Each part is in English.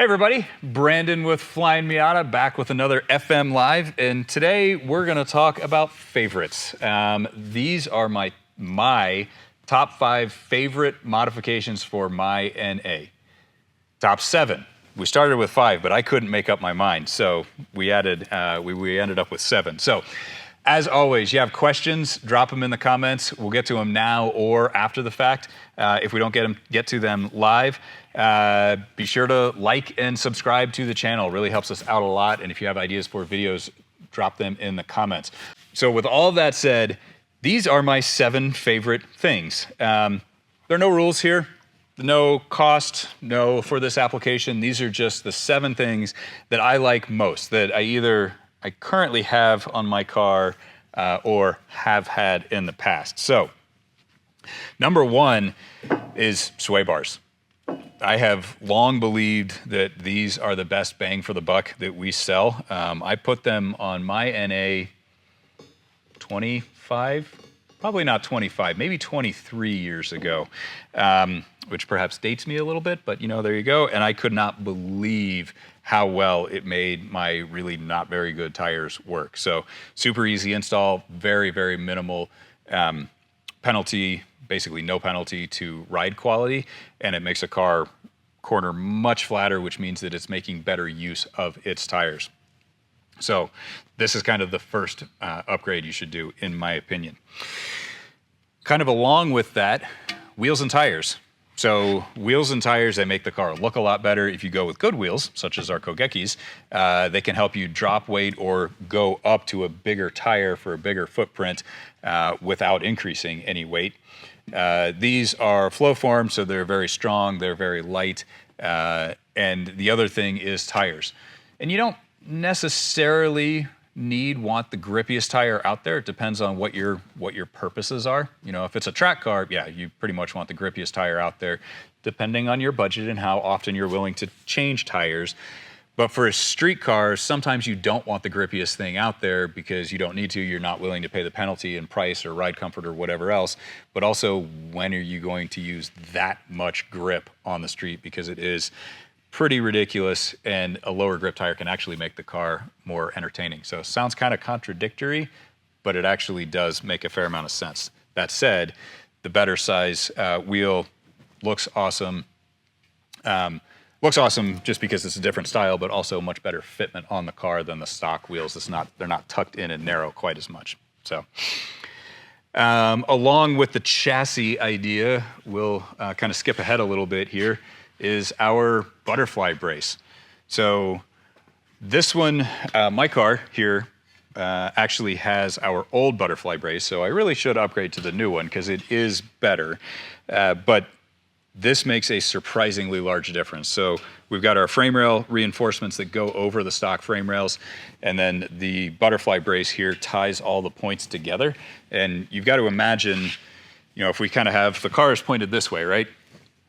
Hey everybody, Brandon with Flyin Miata, back with another FM Live, and today we're going to talk about favorites. These are my top 5 favorite modifications for my NA. Top 7. We started with 5, but I couldn't make up my mind, so we added. We ended up with 7. So, as always, you have questions, drop them in the comments. We'll get to them now or after the fact. If we don't get to them live, be sure to like and subscribe to the channel. It really helps us out a lot. And if you have ideas for videos, drop them in the comments. So with all that said, these are my 7 favorite things. There are no rules here, no cost, no for this application. These are just the 7 things that I like most, that I currently have on my car or have had in the past. So, number 1 is sway bars. I have long believed that these are the best bang for the buck that we sell. I put them on my NA 25, probably not 25, maybe 23 years ago, which perhaps dates me a little bit, but there you go. And I could not believe how well it made my really not very good tires work. So super easy install, very, very minimal penalty, basically no penalty to ride quality, and it makes a car corner much flatter, which means that it's making better use of its tires. So this is kind of the first upgrade you should do, in my opinion. Kind of along with that, wheels and tires. So wheels and tires, they make the car look a lot better. If you go with good wheels, such as our Kogekis, they can help you drop weight or go up to a bigger tire for a bigger footprint without increasing any weight. These are flow form, so they're very strong, they're very light. And the other thing is tires. And you don't necessarily want the grippiest tire out there. It depends on what your purposes are. If it's a track car, yeah, you pretty much want the grippiest tire out there, depending on your budget and how often you're willing to change tires. But for a street car, sometimes you don't want the grippiest thing out there because you don't need to. You're not willing to pay the penalty in price or ride comfort or whatever else. But also, when are you going to use that much grip on the street? Because it is pretty ridiculous, and a lower grip tire can actually make the car more entertaining. So it sounds kind of contradictory, but it actually does make a fair amount of sense. That said, the better size wheel looks awesome. Looks awesome just because it's a different style, but also much better fitment on the car than the stock wheels. They're not tucked in and narrow quite as much. So, along with the chassis idea, we'll kind of skip ahead a little bit here, is our butterfly brace. So this one, my car here, actually has our old butterfly brace, so I really should upgrade to the new one because it is better. But this makes a surprisingly large difference. So we've got our frame rail reinforcements that go over the stock frame rails, and then the butterfly brace here ties all the points together. And you've got to imagine, if we kind of have the car is pointed this way, right?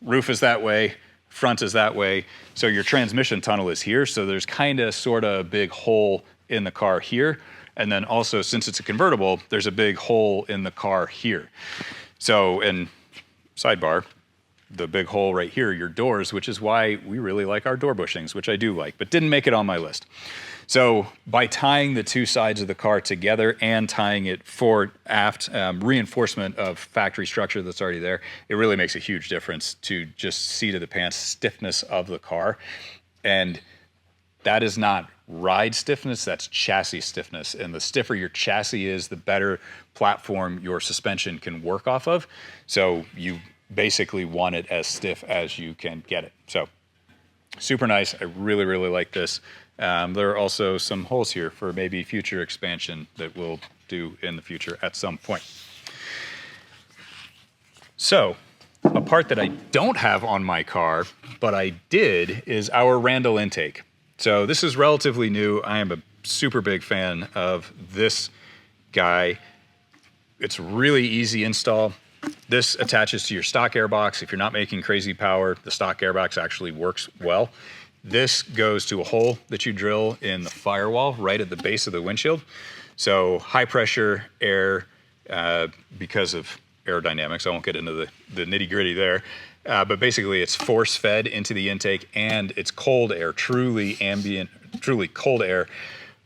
Roof is that way, front is that way. So your transmission tunnel is here. So there's kind of sort of a big hole in the car here. And then also, since it's a convertible, there's a big hole in the car here. So, and sidebar, the big hole right here, your doors, which is why we really like our door bushings, which I do like, but didn't make it on my list. So by tying the 2 sides of the car together and tying it fore aft, reinforcement of factory structure that's already there, it really makes a huge difference to just seat of the pants stiffness of the car. And that is not ride stiffness, that's chassis stiffness. And the stiffer your chassis is, the better platform your suspension can work off of. So you basically want it as stiff as you can get it. So super nice. I really, really like this. There are also some holes here for maybe future expansion that we'll do in the future at some point. So a part that I don't have on my car, but I did, is our RANDALL intake. So this is relatively new. I am a super big fan of this guy. It's really easy install. This attaches to your stock airbox. If you're not making crazy power, the stock airbox actually works well. This goes to a hole that you drill in the firewall right at the base of the windshield. So high pressure air, because of aerodynamics, I won't get into the nitty gritty there, But basically it's force fed into the intake, and it's cold air, truly ambient, truly cold air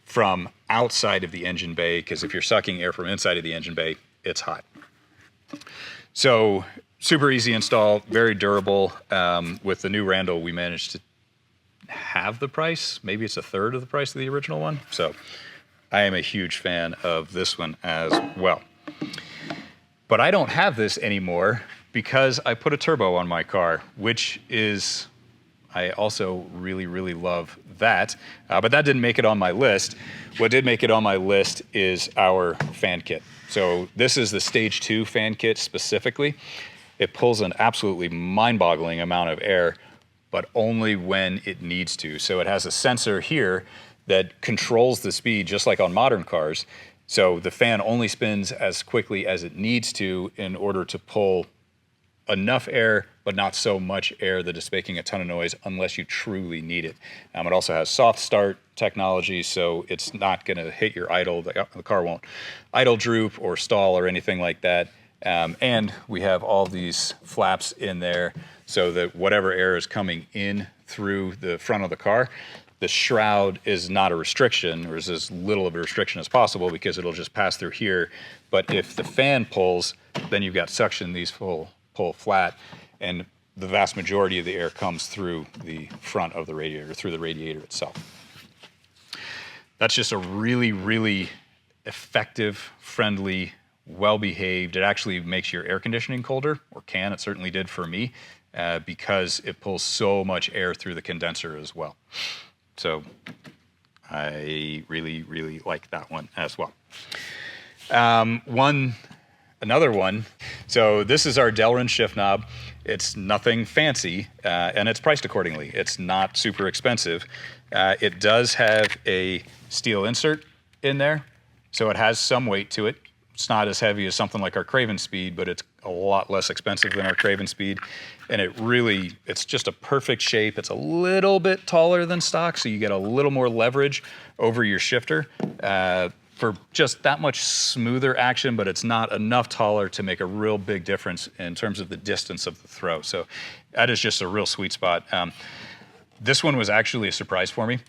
from outside of the engine bay, because if you're sucking air from inside of the engine bay, it's hot. So super easy install, very durable. With the new Randall, we managed to have the price. Maybe it's a third of the price of the original one. So I am a huge fan of this one as well. But I don't have this anymore because I put a turbo on my car, which is, I also really, really love that. But that didn't make it on my list. What did make it on my list is our fan kit. So this is the Stage 2 fan kit specifically. It pulls an absolutely mind-boggling amount of air, but only when it needs to. So it has a sensor here that controls the speed, just like on modern cars. So the fan only spins as quickly as it needs to in order to pull enough air, but not so much air that it's making a ton of noise unless you truly need it. It also has soft start technology, so it's not gonna hit your idle. The car won't idle droop or stall or anything like that. And we have all these flaps in there so that whatever air is coming in through the front of the car, the shroud is not a restriction, or is as little of a restriction as possible, because it'll just pass through here. But if the fan pulls, then you've got suction, these pull flat, and the vast majority of the air comes through the front of the radiator, through the radiator itself. That's just a really, really effective, friendly, well-behaved. It actually makes your air conditioning colder, or can, it certainly did for me, because it pulls so much air through the condenser as well. So I really, really like that one as well. Another one, so this is our DELRIN shift knob. It's nothing fancy, and it's priced accordingly. It's not super expensive. It does have a steel insert in there, so it has some weight to it. It's not as heavy as something like our Craven Speed, but it's a lot less expensive than our Craven Speed. And it's just a perfect shape. It's a little bit taller than stock, so you get a little more leverage over your shifter for just that much smoother action, but it's not enough taller to make a real big difference in terms of the distance of the throw. So that is just a real sweet spot. This one was actually a surprise for me.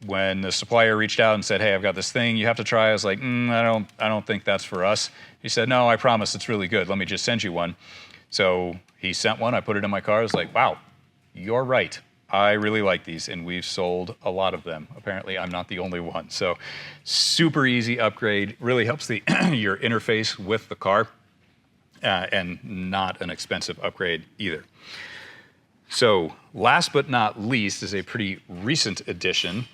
When the supplier reached out and said, "Hey, I've got this thing you have to try," I was like, I don't think that's for us. He said, "No, I promise it's really good. Let me just send you one." So he sent one. I put it in my car. I was like, "Wow, you're right. I really like these," and we've sold a lot of them. Apparently, I'm not the only one. So super easy upgrade. Really helps the your interface with the car, and not an expensive upgrade either. So last but not least is a pretty recent addition.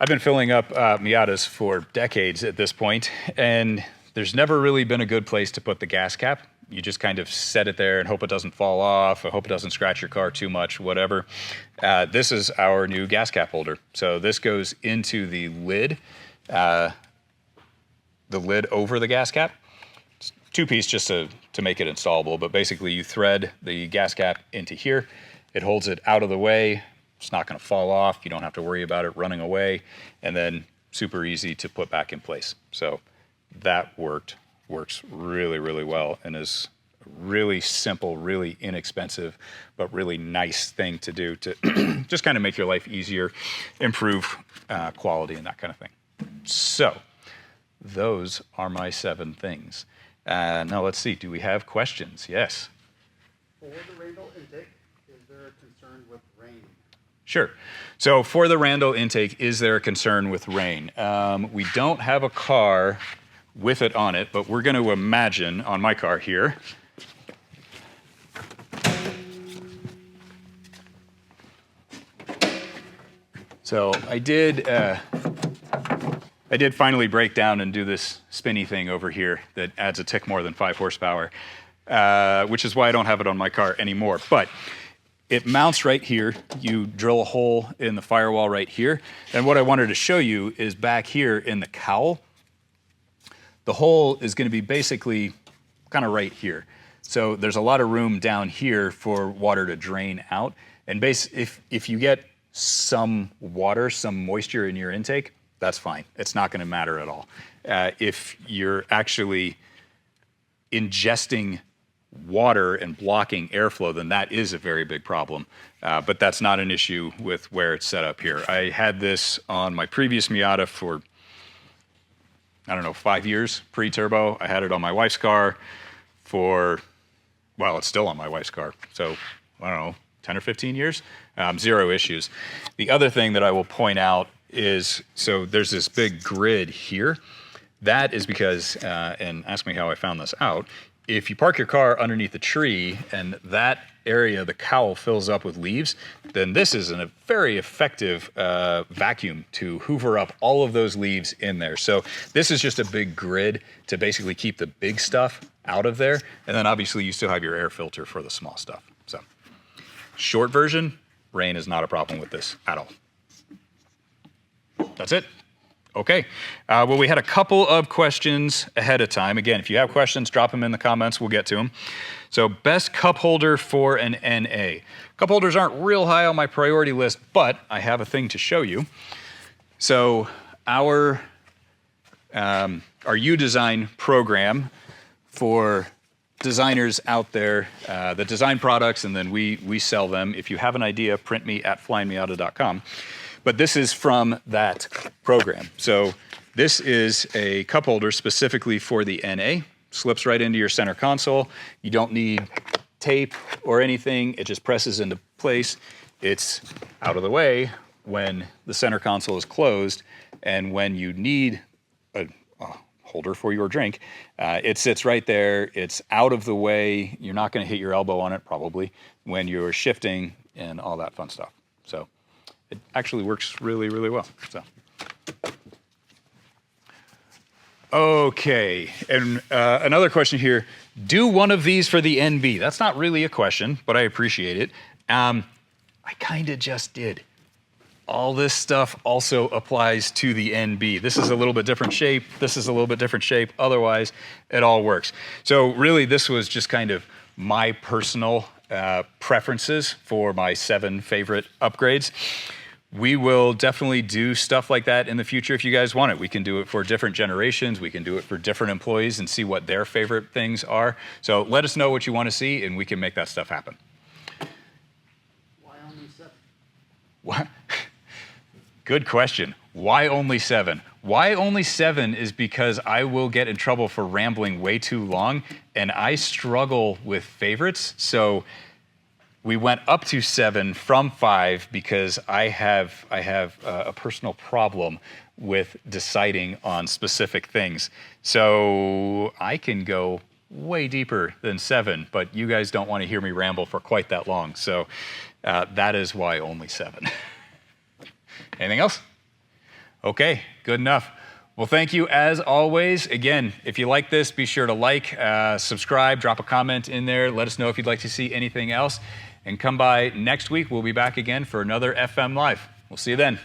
I've been filling up Miatas for decades at this point, and there's never really been a good place to put the gas cap. You just kind of set it there and hope it doesn't fall off, or hope it doesn't scratch your car too much, whatever. This is our new gas cap holder. So this goes into the lid over the gas cap. It's two-piece just to make it installable, but basically you thread the gas cap into here. It holds it out of the way. It's not gonna fall off. You don't have to worry about it running away, and then super easy to put back in place. So that works really, really well, and is a really simple, really inexpensive, but really nice thing to do to just kind of make your life easier, improve quality and that kind of thing. So those are my 7 things. Now let's see, do we have questions? Yes. For the Randall intake, is there a concern with rain? Sure. So for the Randall intake, is there a concern with rain? We don't have a car with it on it, but we're going to imagine on my car here. So I did finally break down and do this spinny thing over here that adds a tick more than 5 horsepower, which is why I don't have it on my car anymore. But it mounts right here. You drill a hole in the firewall right here. And what I wanted to show you is back here in the cowl. The hole is going to be basically kind of right here. So there's a lot of room down here for water to drain out. And if you get some water, some moisture in your intake, that's fine. It's not going to matter at all. If you're actually ingesting water and blocking airflow, then that is a very big problem. But that's not an issue with where it's set up here. I had this on my previous Miata for, I don't know, 5 years pre-turbo. I had it on my wife's car for, well, it's still on my wife's car. So, I don't know, 10 or 15 years, 0 issues. The other thing that I will point out is, so there's this big grid here. That is because, and ask me how I found this out, if you park your car underneath a tree and that area, the cowl, fills up with leaves, then this is a very effective vacuum to hoover up all of those leaves in there. So this is just a big grid to basically keep the big stuff out of there. And then obviously you still have your air filter for the small stuff. So short version, rain is not a problem with this at all. That's it. Okay, well, we had a couple of questions ahead of time. Again, if you have questions, drop them in the comments. We'll get to them. So best cup holder for an NA. Cup holders aren't real high on my priority list, but I have a thing to show you. So our U-Design program for designers out there that design products, and then we sell them. If you have an idea, print me at flyinmiata.com. But this is from that program. So this is a cup holder specifically for the NA. Slips right into your center console. You don't need tape or anything. It just presses into place. It's out of the way when the center console is closed, and when you need a holder for your drink, it sits right there. It's out of the way. You're not going to hit your elbow on it probably when you're shifting and all that fun stuff. So it actually works really, really well. So, okay, and another question here. Do one of these for the NB. That's not really a question, but I appreciate it. I kind of just did. All this stuff also applies to the NB. This is a little bit different shape. This is a little bit different shape. Otherwise, it all works. So really, this was just kind of my personal preferences for my 7 favorite upgrades. We will definitely do stuff like that in the future if you guys want it. We can do it for different generations. We can do it for different employees and see what their favorite things are. So let us know what you want to see, and we can make that stuff happen. Why only 7? What? Good question. Why only 7? Why only 7 is because I will get in trouble for rambling way too long, and I struggle with favorites. So we went up to 7 from 5 because I have a personal problem with deciding on specific things. So I can go way deeper than 7, but you guys don't want to hear me ramble for quite that long. So that is why only 7. Anything else? Okay, good enough. Well, thank you as always. Again, if you like this, be sure to like, subscribe, drop a comment in there. Let us know if you'd like to see anything else. And come by next week. We'll be back again for another FM Live. We'll see you then.